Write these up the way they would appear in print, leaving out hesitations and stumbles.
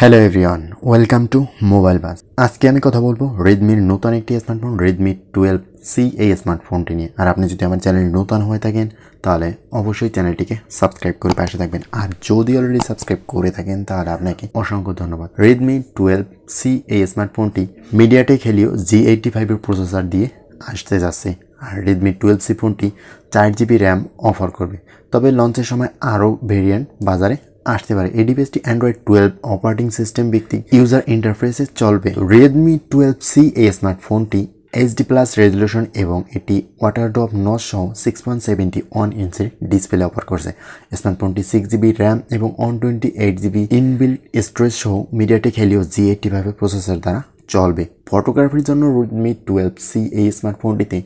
Hello everyone, welcome to mobile bus. আজকে আমি কথা বলবো রেডমির নতুন একটি স্মার্টফোন রেডমি 12c এই স্মার্টফোনটি নিয়ে। আর আপনি যদি আমার চ্যানেলে নতুন হয়ে থাকেন তাহলে অবশ্যই চ্যানেলটিকে সাবস্ক্রাইব করে পাশে থাকবেন। আর যদি অলরেডি সাবস্ক্রাইব করে থাকেন তাহলে আপনাকে অসংখ্য ধন্যবাদ। রেডমি 12c এই স্মার্টফোনটি মিডিয়াটেক হেলিও G85 এর প্রসেসর দিয়ে আসতে যাচ্ছে। আর রেডমি 12c ফোনটি 4GB র্যাম অফার করবে, তবে লঞ্চের সময় আরও ভেরিয়েন্ট বাজারে আসতে পারে। এই ডিভাইসটি অ্যান্ড্রয়েড 12 অপারেটিং সিস্টেম ভিত্তিক ইউজার ইন্টারফেসে চলবে। রেডমি 12c এই স্মার্টফোনটি HD+ রেজলিউশন এবং এটি ওয়াটার ড্রপ নচ সহ 6.71 ইঞ্চির ডিসপ্লে অফার করছে। স্মার্টফোনটি 6GB র্যাম এবং 128GB ইনবিল্ট স্টোরেজ সহ মিডিয়াটেক হেলিও G85 প্রসেসর দ্বারা চলবে। ফটোগ্রাফির জন্য রেডমি 12c এই স্মার্টফোনটিতে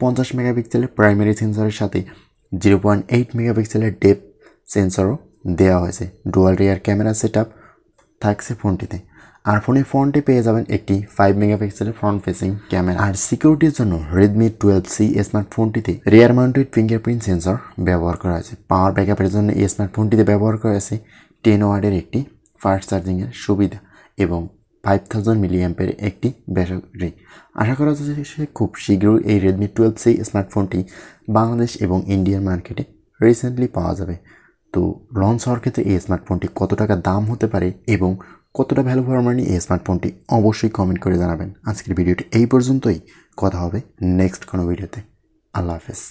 50 মেগাপিক্সেলের প্রাইমারি সেন্সরের সাথে 0.8 মেগাপিক্সেলের ডেপথ সেন্সরও দেওয়া হয়েছে। ডুয়াল রিয়ার ক্যামেরা সেটআপ থাকছে ফোনটিতে। আর ফ্রন্টে পেয়ে যাবেন একটি 5 মেগাপিক্সেলের ফ্রন্ট ফেসিং ক্যামেরা। আর সিকিউরিটির জন্য রেডমি 12c স্মার্টফোনটিতে রিয়ার মাউন্টেড ফিঙ্গারপ্রিন্ট সেন্সর ব্যবহার করা হয়েছে। পাওয়ার ব্যাকআপের জন্য এই স্মার্টফোনটিতে ব্যবহার করা হয়েছে 10 ওয়াটের একটি ফাস্ট চার্জিংয়ের সুবিধা এবং 5000 মিলিঅ্যাম্পের একটি ব্যাটারি। আশা করা যাচ্ছে খুব শীঘ্রই এই রেডমি 12c স্মার্টফোনটি বাংলাদেশ এবং ইন্ডিয়ার মার্কেটে রিসেন্টলি পাওয়া যাবে। তো লঞ্চ হওয়ার ক্ষেত্রে এই স্মার্টফোনটি কত টাকা দাম হতে পারে এবং কতটা ভ্যালু ফর মানি এই স্মার্টফোনটি অবশ্যই কমেন্ট করে জানাবেন। আজকের ভিডিওটি এই পর্যন্তই, কথা হবে নেক্সট কোনো ভিডিওতে। আল্লাহ হাফেজ।